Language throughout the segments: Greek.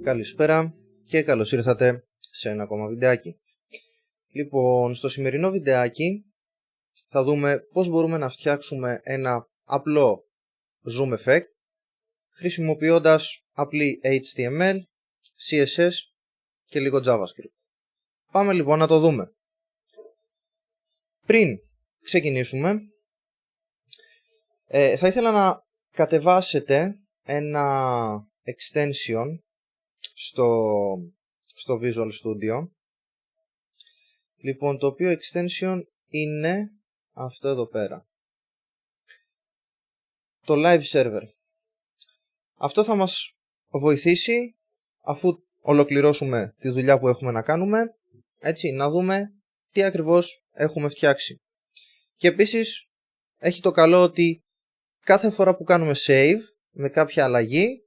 Καλησπέρα και καλώς ήρθατε σε ένα ακόμα βιντεάκι. Λοιπόν, στο σημερινό βιντεάκι θα δούμε πώς μπορούμε να φτιάξουμε ένα απλό zoom effect χρησιμοποιώντας απλή HTML, CSS και λίγο JavaScript. Πάμε λοιπόν να το δούμε. Πριν ξεκινήσουμε, θα ήθελα να κατεβάσετε ένα extension στο Visual Studio. Λοιπόν, το οποίο extension είναι αυτό εδώ πέρα, το Live Server. Αυτό θα μας βοηθήσει αφού ολοκληρώσουμε τη δουλειά που έχουμε να κάνουμε, έτσι, να δούμε τι ακριβώς έχουμε φτιάξει. Και επίσης έχει το καλό ότι κάθε φορά που κάνουμε save με κάποια αλλαγή,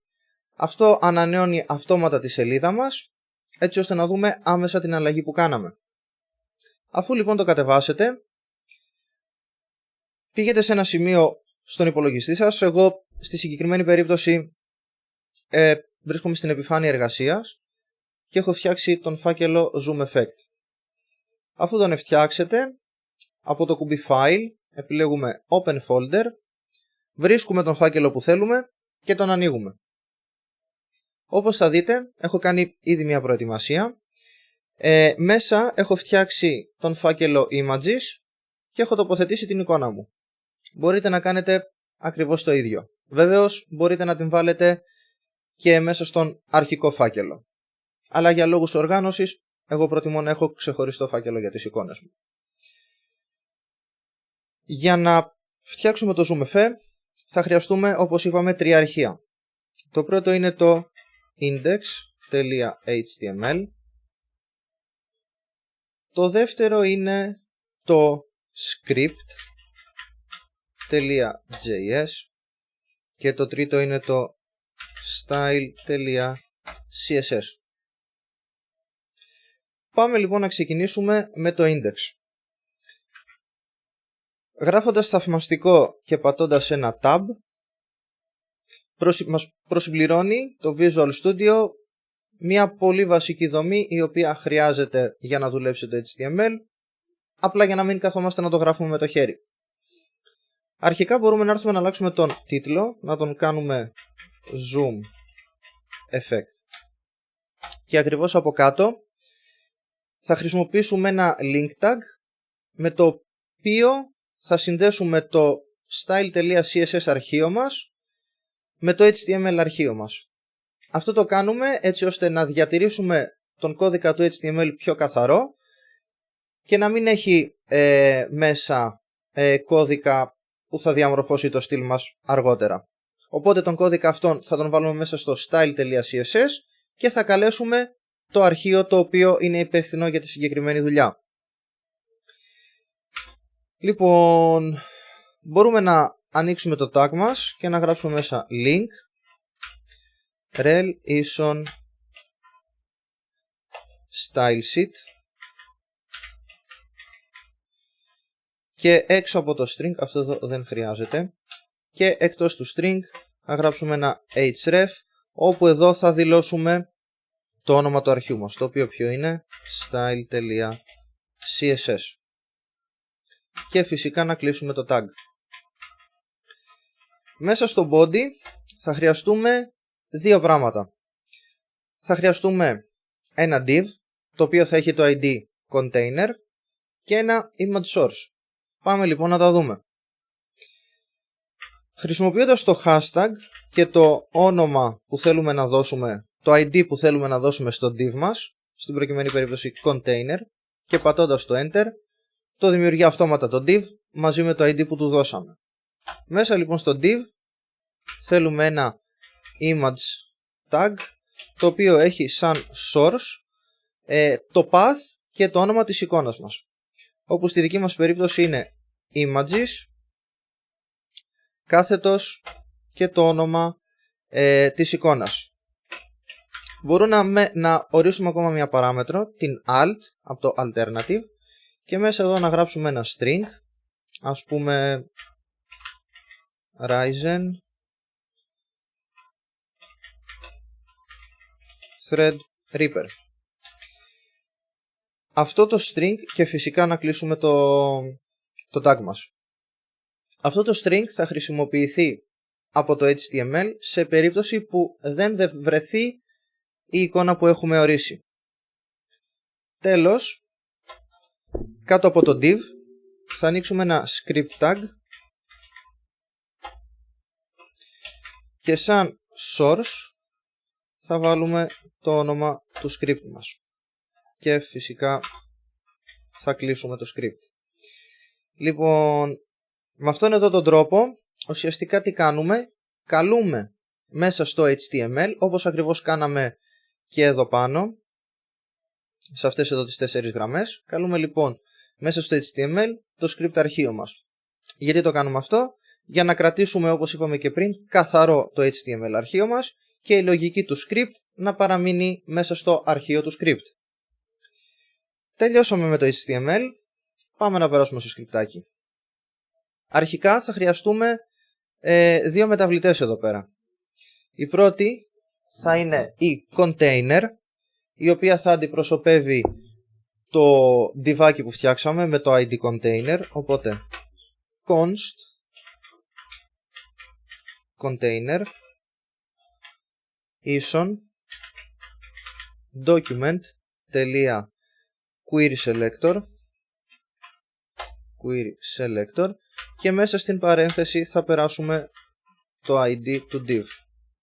αυτό ανανεώνει αυτόματα τη σελίδα μας, έτσι ώστε να δούμε άμεσα την αλλαγή που κάναμε. Αφού λοιπόν το κατεβάσετε, πήγετε σε ένα σημείο στον υπολογιστή σας. Εγώ στη συγκεκριμένη περίπτωση βρίσκομαι στην επιφάνεια εργασίας και έχω φτιάξει τον φάκελο Zoom Effect. Αφού τον φτιάξετε, από το κουμπί File επιλέγουμε Open Folder, βρίσκουμε τον φάκελο που θέλουμε και τον ανοίγουμε. Όπως θα δείτε, έχω κάνει ήδη μια προετοιμασία. Μέσα έχω φτιάξει τον φάκελο Images και έχω τοποθετήσει την εικόνα μου. Μπορείτε να κάνετε ακριβώς το ίδιο. Βέβαιως μπορείτε να την βάλετε και μέσα στον αρχικό φάκελο. Αλλά για λόγους οργάνωσης, εγώ προτιμώ να έχω ξεχωριστό φάκελο για τις εικόνες μου. Για να φτιάξουμε το Zoom Effect θα χρειαστούμε, όπως είπαμε, τρία αρχεία. Το πρώτο είναι το index.html. Το δεύτερο είναι το script.js και το τρίτο είναι το style.css. Πάμε λοιπόν να ξεκινήσουμε με το index. Γράφοντας θαυμαστικό και πατώντας ένα tab, μας προσυμπληρώνει το Visual Studio μια πολύ βασική δομή η οποία χρειάζεται για να δουλέψει το HTML, απλά για να μην καθόμαστε να το γράφουμε με το χέρι. Αρχικά μπορούμε να έρθουμε να αλλάξουμε τον τίτλο, να τον κάνουμε Zoom Effect. Και ακριβώς από κάτω θα χρησιμοποιήσουμε ένα link tag με το οποίο θα συνδέσουμε το style.css αρχείο μας με το HTML αρχείο μας. Αυτό το κάνουμε έτσι ώστε να διατηρήσουμε τον κώδικα του HTML πιο καθαρό και να μην έχει μέσα κώδικα που θα διαμορφώσει το στυλ μας αργότερα. Οπότε τον κώδικα αυτόν θα τον βάλουμε μέσα στο style.css και θα καλέσουμε το αρχείο το οποίο είναι υπεύθυνο για τη συγκεκριμένη δουλειά. Λοιπόν, μπορούμε να ανοίξουμε το tag μας και να γράψουμε μέσα link rel ison stylesheet και έξω από το string, αυτό εδώ δεν χρειάζεται, και εκτός του string θα γράψουμε ένα href, όπου εδώ θα δηλώσουμε το όνομα του αρχείου μας, το οποίο ποιο είναι style.css, και φυσικά να κλείσουμε το tag. Μέσα στο body θα χρειαστούμε δύο πράγματα. Θα χρειαστούμε ένα div, το οποίο θα έχει το ID container, και ένα image source. Πάμε λοιπόν να τα δούμε. Χρησιμοποιώντας το hashtag και το όνομα που θέλουμε να δώσουμε, το ID που θέλουμε να δώσουμε στο div μας, στην προκειμένη περίπτωση container, και πατώντας το enter, το δημιουργεί αυτόματα το div μαζί με το ID που του δώσαμε. Μέσα λοιπόν στο div θέλουμε ένα image tag, το οποίο έχει σαν source το path και το όνομα της εικόνας μας, όπου στη δική μας περίπτωση είναι images κάθετος και το όνομα της εικόνας. Μπορούμε να ορίσουμε ακόμα μια παράμετρο, την alt από το alternative, και μέσα εδώ να γράψουμε ένα string, ας πούμε Ryzen Threadripper. Αυτό το string, και φυσικά να κλείσουμε το tag μας. Αυτό το string θα χρησιμοποιηθεί από το HTML σε περίπτωση που δεν βρεθεί η εικόνα που έχουμε ορίσει. Τέλος, κάτω από το div θα ανοίξουμε ένα script tag και σαν source θα βάλουμε το όνομα του script μας και φυσικά θα κλείσουμε το script. Λοιπόν, με αυτόν εδώ τον τρόπο ουσιαστικά τι κάνουμε? Καλούμε μέσα στο HTML, όπως ακριβώς κάναμε και εδώ πάνω, σε αυτές εδώ τις 4 γραμμές. Καλούμε λοιπόν μέσα στο HTML το script αρχείο μας. Γιατί το κάνουμε αυτό? Για να κρατήσουμε, όπως είπαμε και πριν, καθαρό το HTML αρχείο μας και η λογική του script να παραμείνει μέσα στο αρχείο του script. Τελειώσαμε με το HTML, πάμε να περάσουμε στο scriptάκι. Αρχικά θα χρειαστούμε δύο μεταβλητές εδώ πέρα. Η πρώτη θα είναι η container, η οποία θα αντιπροσωπεύει το divάκι που φτιάξαμε με το ID container, οπότε const container ίσον document.querySelector και μέσα στην παρένθεση θα περάσουμε το ID του div,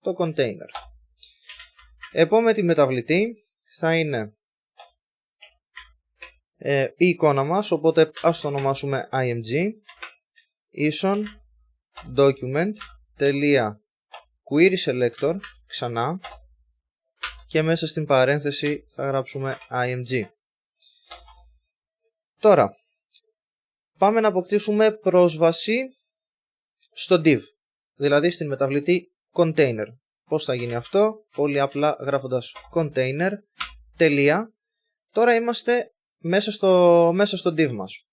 το container. Επόμενη μεταβλητή θα είναι η εικόνα μας, οπότε ας το ονομάσουμε img ίσον document.querySelector ξανά και μέσα στην παρένθεση θα γράψουμε img. Τώρα πάμε να αποκτήσουμε πρόσβαση στο div, δηλαδή στην μεταβλητή container. Πώς θα γίνει αυτό? Πολύ απλά γράφοντας container τελεία. Τώρα είμαστε μέσα στο div μας.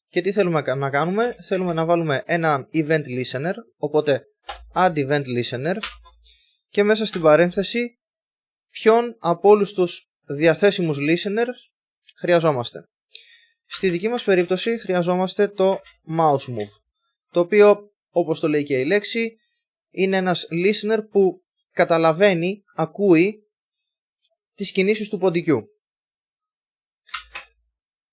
Και τι θέλουμε να κάνουμε? Θέλουμε να βάλουμε ένα event listener, οπότε add event listener και μέσα στην παρένθεση ποιον από όλους τους διαθέσιμους listeners χρειαζόμαστε. Στη δική μας περίπτωση χρειαζόμαστε το mouse move, το οποίο, όπως το λέει και η λέξη, είναι ένας listener που καταλαβαίνει, ακούει τις κινήσεις του ποντικού.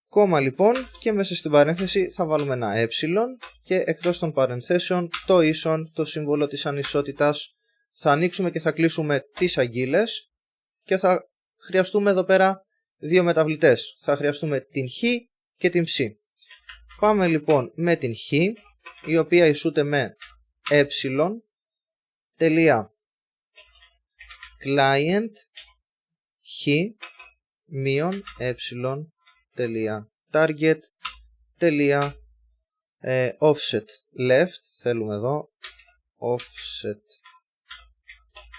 Κόμμα λοιπόν και μέσα στην παρένθεση θα βάλουμε ένα ε και εκτός των παρενθέσεων το ίσον, το σύμβολο της ανισότητας. Θα ανοίξουμε και θα κλείσουμε τις αγγείλες και θα χρειαστούμε εδώ πέρα δύο μεταβλητές. Θα χρειαστούμε την χ και την ψ. Πάμε λοιπόν με την χ, η οποία ισούται με τελεία client χ μείον τελεία target τελεία offset left, θέλουμε εδώ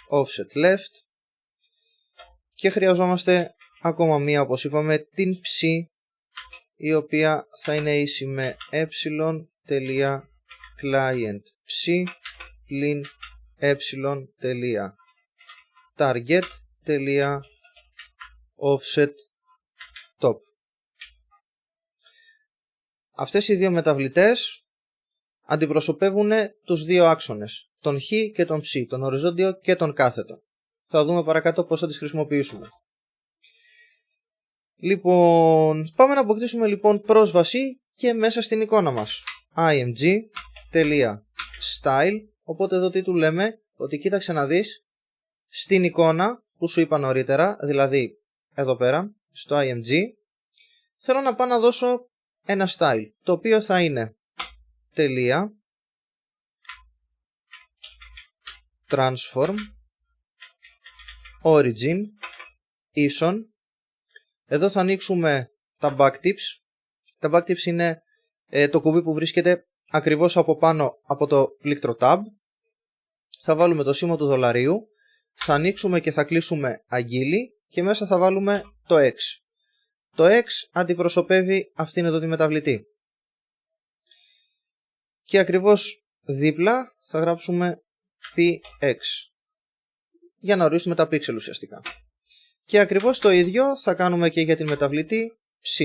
offset left, και χρειαζόμαστε ακόμα μία, όπως είπαμε, την ψ, η οποία θα είναι ίση με τελεία client ψ πλην τελεία target τελεία offset top. Αυτές οι δύο μεταβλητές αντιπροσωπεύουν τους δύο άξονες, τον χ και τον ψ, τον οριζόντιο και τον κάθετο. Θα δούμε παρακάτω πώς θα τις χρησιμοποιήσουμε. Λοιπόν, πάμε να αποκτήσουμε λοιπόν πρόσβαση και μέσα στην εικόνα μας. img.style, οπότε εδώ τι του λέμε? Ότι κοίταξε να δεις, στην εικόνα που σου είπα νωρίτερα, δηλαδή εδώ πέρα, στο img, θέλω να πάω να δώσω ένα style, το οποίο θα είναι τελεία transform origin ίσον. Εδώ θα ανοίξουμε τα backtips. Τα backtips είναι το κουμπί που βρίσκεται ακριβώς από πάνω από το πλήκτρο tab. Θα βάλουμε το σήμα του δολαρίου, θα ανοίξουμε και θα κλείσουμε αγγείλη και μέσα θα βάλουμε το X. Το X αντιπροσωπεύει αυτήν εδώ τη μεταβλητή. Και ακριβώς δίπλα θα γράψουμε PX για να ορίσουμε τα pixel ουσιαστικά. Και ακριβώς το ίδιο θα κάνουμε και για την μεταβλητή ψ.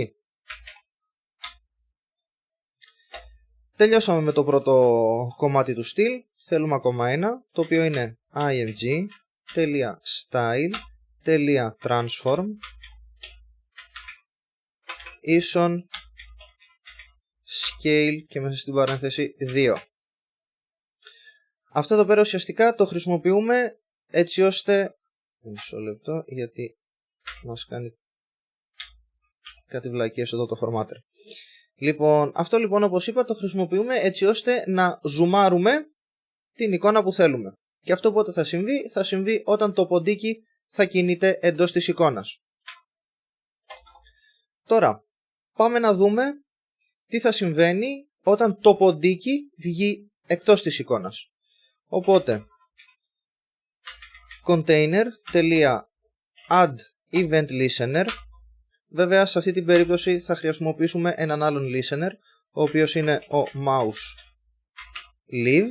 Τελειώσαμε με το πρώτο κομμάτι του στυλ. Θέλουμε ακόμα ένα, το οποίο είναι img.style.transform ίσον scale και μέσα στην παρένθεση 2. Αυτό εδώ πέρα ουσιαστικά το χρησιμοποιούμε έτσι ώστε... Μισό λεπτό, γιατί μας κάνει κάτι βλακίες εδώ το formatter. Λοιπόν, αυτό λοιπόν όπως είπα το χρησιμοποιούμε έτσι ώστε να ζουμάρουμε την εικόνα που θέλουμε. Και αυτό πότε θα συμβεί όταν το ποντίκι θα κινείται εντός της εικόνας. Τώρα, πάμε να δούμε τι θα συμβαίνει όταν το ποντίκι βγει εκτός της εικόνας. Οπότε, container.add.event_listener. Βέβαια, σε αυτή την περίπτωση θα χρησιμοποιήσουμε έναν άλλον listener, ο οποίος είναι ο mouse leave,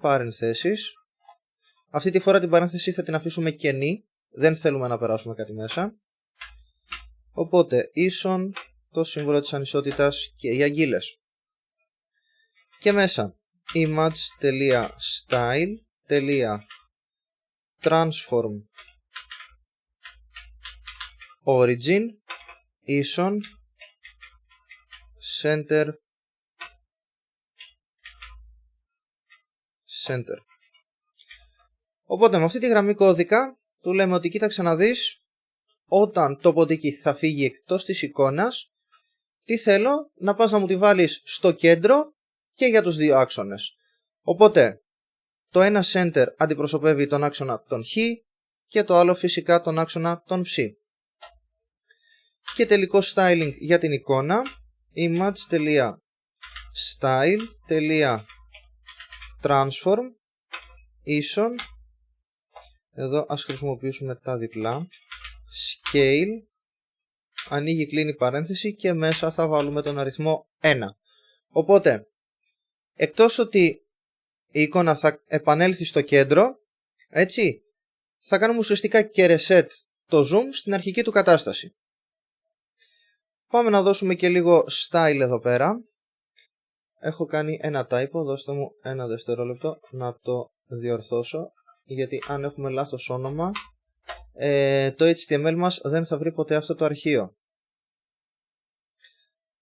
παρενθέσεις. Αυτή τη φορά την παρένθεση θα την αφήσουμε κενή, δεν θέλουμε να περάσουμε κάτι μέσα. Οπότε, ίσον το σύμβολο της ανισότητας και οι αγγείλες. Και μέσα, image.style.transform origin ίσον center. Οπότε με αυτή τη γραμμή κώδικα του λέμε ότι κοίταξε να δεις, όταν το ποντίκι θα φύγει εκτός της εικόνας, τι θέλω, να πας να μου τη βάλεις στο κέντρο και για τους δύο άξονες. Οπότε το ένα center αντιπροσωπεύει τον άξονα των χ και το άλλο φυσικά τον άξονα των ψ. Και τελικό styling για την εικόνα, image.style.transform ίσον, εδώ ας χρησιμοποιήσουμε τα διπλά, scale, ανοίγει κλείνει παρένθεση και μέσα θα βάλουμε τον αριθμό 1. Οπότε, εκτός ότι η εικόνα θα επανέλθει στο κέντρο, έτσι, θα κάνουμε ουσιαστικά και reset το zoom στην αρχική του κατάσταση. Πάμε να δώσουμε και λίγο style εδώ πέρα. Έχω κάνει ένα typo, δώστε μου ένα δευτερόλεπτο να το διορθώσω, γιατί αν έχουμε λάθος όνομα, το HTML μας δεν θα βρει ποτέ αυτό το αρχείο.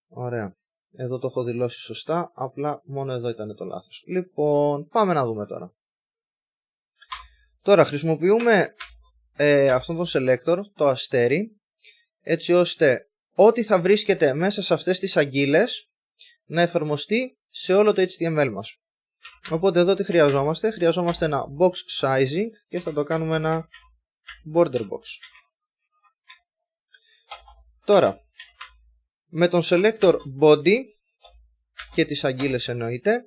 Ωραία. Εδώ το έχω δηλώσει σωστά, απλά μόνο εδώ ήταν το λάθος. Λοιπόν, πάμε να δούμε τώρα. Τώρα χρησιμοποιούμε αυτόν τον selector, το αστέρι, έτσι ώστε ό,τι θα βρίσκεται μέσα σε αυτές τις αγγείλες να εφαρμοστεί σε όλο το HTML μας. Οπότε εδώ τι χρειαζόμαστε? Χρειαζόμαστε ένα box sizing και θα το κάνουμε ένα border box. Τώρα, με τον selector body και τις αγγείλες εννοείται,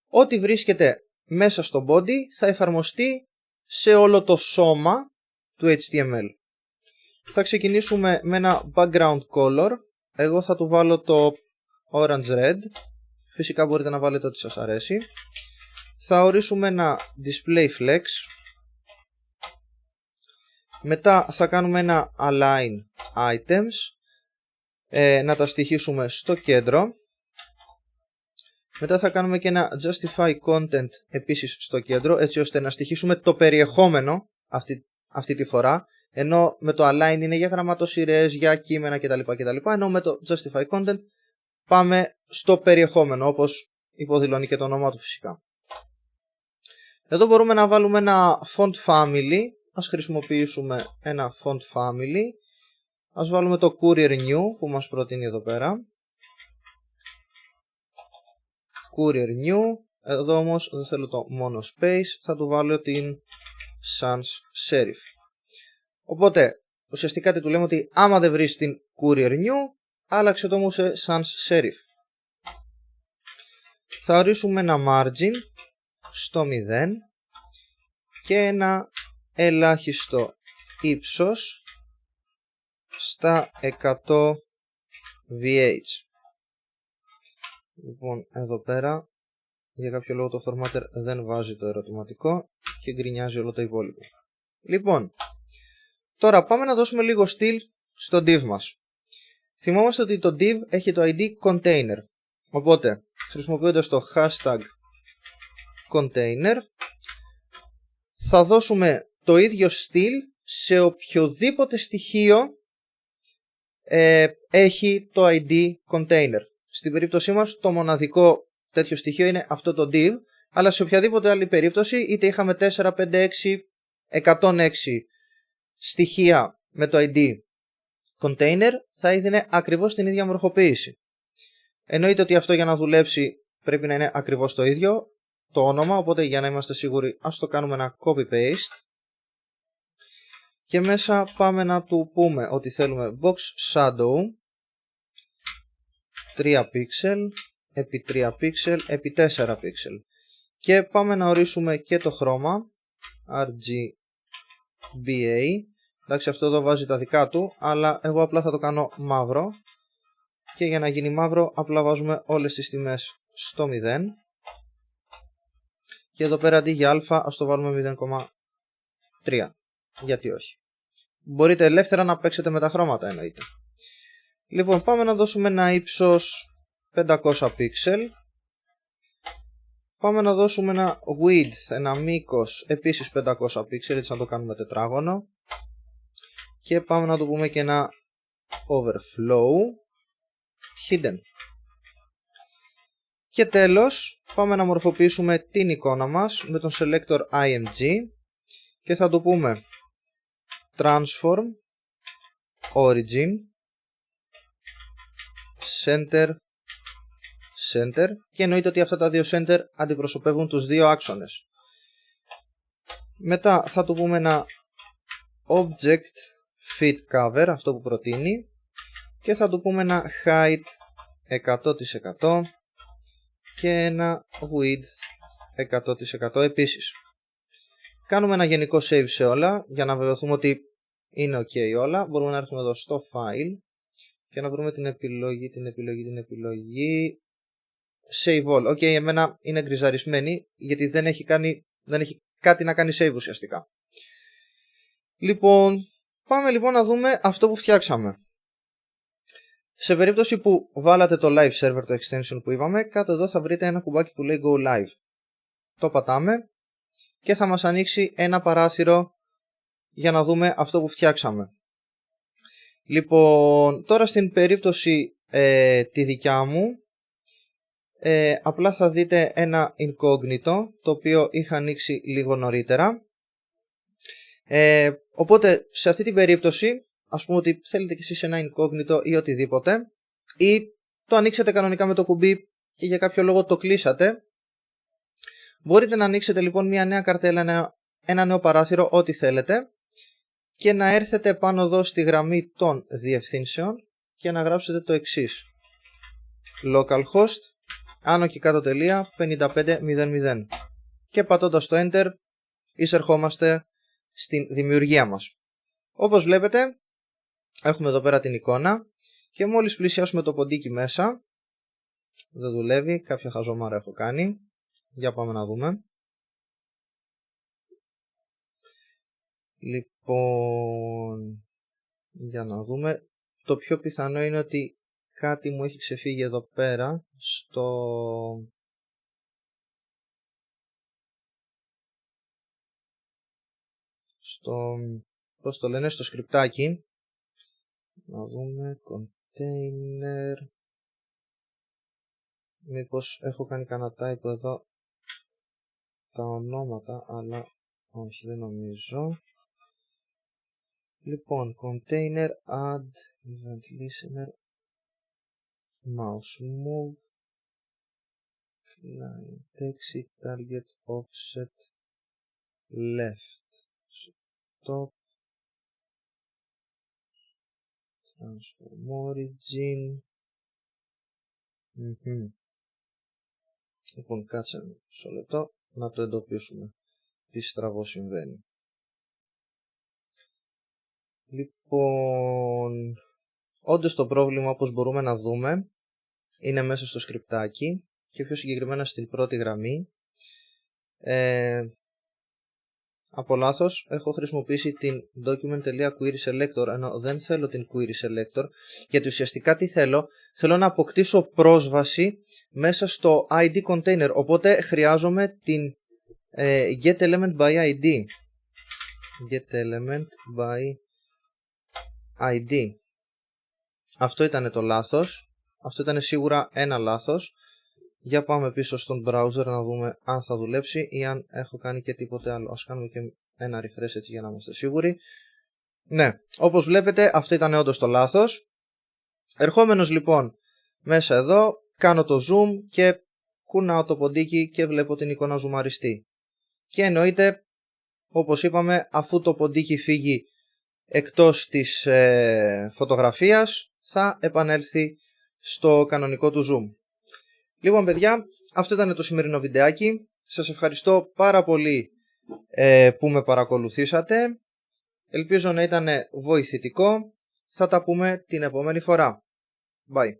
ό,τι βρίσκεται μέσα στο body θα εφαρμοστεί σε όλο το σώμα του HTML. Θα ξεκινήσουμε με ένα background color. Εγώ θα του βάλω το orange red. Φυσικά μπορείτε να βάλετε ό,τι σας αρέσει. Θα ορίσουμε ένα display flex. Μετά θα κάνουμε ένα align items. Να τα στοιχίσουμε στο κέντρο. Μετά θα κάνουμε και ένα justify content επίσης στο κέντρο, έτσι ώστε να στοιχίσουμε το περιεχόμενο αυτή τη φορά. Ενώ με το align είναι για γραμματοσειρές, για κείμενα κτλ. Ενώ με το justify content πάμε στο περιεχόμενο, όπως υποδηλώνει και το όνομά του φυσικά. Εδώ μπορούμε να βάλουμε ένα font family. Ας χρησιμοποιήσουμε ένα font family. Ας βάλουμε το Courier New που μας προτείνει εδώ πέρα. Courier New. Εδώ όμως δεν θέλω το μόνο space. Θα του βάλω την sans serif. Οπότε ουσιαστικά τι του λέμε? Ότι άμα δεν βρεις την Courier New, άλλαξε το μου σε sans serif. Θα ορίσουμε ένα margin στο 0 και ένα ελάχιστο ύψος στα 100 VH. Λοιπόν, εδώ πέρα για κάποιο λόγο το formatter δεν βάζει το ερωτηματικό και γκρινιάζει όλο το υπόλοιπο. Λοιπόν, Τώρα πάμε να δώσουμε λίγο στυλ στο div μας. Θυμόμαστε ότι το div έχει το ID container. Οπότε, χρησιμοποιώντας το hashtag container, θα δώσουμε το ίδιο στυλ σε οποιοδήποτε στοιχείο έχει το ID container. Στην περίπτωσή μας το μοναδικό τέτοιο στοιχείο είναι αυτό το div, αλλά σε οποιαδήποτε άλλη περίπτωση, είτε είχαμε 4, 5, 6, 106 στοιχεία με το ID container, θα έδινε ακριβώς την ίδια μορφοποίηση. Εννοείται ότι αυτό για να δουλέψει πρέπει να είναι ακριβώς το ίδιο το όνομα, οπότε για να είμαστε σίγουροι ας το κάνουμε ένα copy-paste και μέσα πάμε να του πούμε ότι θέλουμε box shadow 3 pixel επί 3 pixel επί 4 pixel και πάμε να ορίσουμε και το χρώμα RGBA. Εντάξει, αυτό εδώ βάζει τα δικά του, αλλά εγώ απλά θα το κάνω μαύρο και για να γίνει μαύρο απλά βάζουμε όλες τις τιμές στο 0 και εδώ πέρα αντί για α ας το βάλουμε 0,3, γιατί όχι. Μπορείτε ελεύθερα να παίξετε με τα χρώματα, εννοείται. Λοιπόν, πάμε να δώσουμε ένα ύψος 500 pixel. Πάμε να δώσουμε ένα width, ένα μήκος επίσης 500 pixel, έτσι να το κάνουμε τετράγωνο. Και πάμε να το πούμε και ένα overflow hidden. Και τέλος, πάμε να μορφοποιήσουμε την εικόνα μας με τον selector img και θα το πούμε transform origin center center και εννοείται ότι αυτά τα δύο center αντιπροσωπεύουν τους δύο άξονες. Μετά θα του πούμε ένα object fit cover, αυτό που προτείνει, και θα του πούμε ένα height 100% και ένα width 100% επίσης. Κάνουμε ένα γενικό save σε όλα για να βεβαιωθούμε ότι είναι ok όλα. Μπορούμε να έρθουμε εδώ στο file και να βρούμε την επιλογή save all. Ok, εμένα είναι γκριζαρισμένη γιατί δεν έχει κάτι να κάνει save ουσιαστικά. Λοιπόν, πάμε λοιπόν να δούμε αυτό που φτιάξαμε. Σε περίπτωση που βάλατε το live server, το extension που είπαμε, κάτω εδώ θα βρείτε ένα κουμπάκι που λέει go live. Το πατάμε και θα μας ανοίξει ένα παράθυρο για να δούμε αυτό που φτιάξαμε. Λοιπόν, τώρα στην περίπτωση τη δικιά μου, απλά θα δείτε ένα incognito, το οποίο είχα ανοίξει λίγο νωρίτερα. Οπότε σε αυτή την περίπτωση, ας πούμε ότι θέλετε κι εσείς ένα incognito ή οτιδήποτε, ή το ανοίξετε κανονικά με το κουμπί και για κάποιο λόγο το κλείσατε, μπορείτε να ανοίξετε λοιπόν μια νέα καρτέλα, ένα νέο παράθυρο, ό,τι θέλετε, και να έρθετε πάνω εδώ στη γραμμή των διευθύνσεων και να γράψετε το εξής: localhost άνω και κάτω τελεία 5500 και πατώντας το enter εισερχόμαστε στην δημιουργία μας. Όπως βλέπετε έχουμε εδώ πέρα την εικόνα και μόλις πλησιάσουμε το ποντίκι μέσα, δεν δουλεύει, κάποια χαζομάρα έχω κάνει, για πάμε να δούμε. Λοιπόν, για να δούμε, το πιο πιθανό είναι ότι κάτι μου έχει ξεφύγει εδώ πέρα πώς το λένε, στο σκριπτάκι. Να δούμε, container, μήπως έχω κάνει κανένα typo εδώ τα ονόματα, αλλά όχι, δεν νομίζω. Λοιπόν, container, add, event listener, mouse move, client exit, target offset, left, stop, transform origin. Λοιπόν, κάτσε μισό λεπτό να το εντοπίσουμε τι στραβό συμβαίνει. Λοιπόν, όντως το πρόβλημα, όπως μπορούμε να δούμε, είναι μέσα στο σκριπτάκι και πιο συγκεκριμένα στην πρώτη γραμμή. από λάθος έχω χρησιμοποιήσει την document.querySelector, ενώ δεν θέλω την querySelector, γιατί ουσιαστικά τι θέλω να αποκτήσω πρόσβαση μέσα στο ID container, οπότε χρειάζομαι την getElementById. getElementById. Αυτό ήταν το λάθος, αυτό ήταν σίγουρα ένα λάθος. Για πάμε πίσω στον browser να δούμε αν θα δουλέψει ή αν έχω κάνει και τίποτε άλλο. Ας κάνουμε και ένα refresh έτσι για να είμαστε σίγουροι. Ναι, όπως βλέπετε αυτό ήταν όντως το λάθος. Ερχόμενος λοιπόν μέσα εδώ, κάνω το zoom και κουνάω το ποντίκι και βλέπω την εικόνα ζουμαριστή. Και εννοείται, όπως είπαμε, αφού το ποντίκι φύγει εκτός της φωτογραφίας, θα επανέλθει στο κανονικό του zoom. Λοιπόν παιδιά, αυτό ήταν το σημερινό βιντεάκι. Σας ευχαριστώ πάρα πολύ που με παρακολουθήσατε. Ελπίζω να ήταν βοηθητικό. Θα τα πούμε την επόμενη φορά. Bye.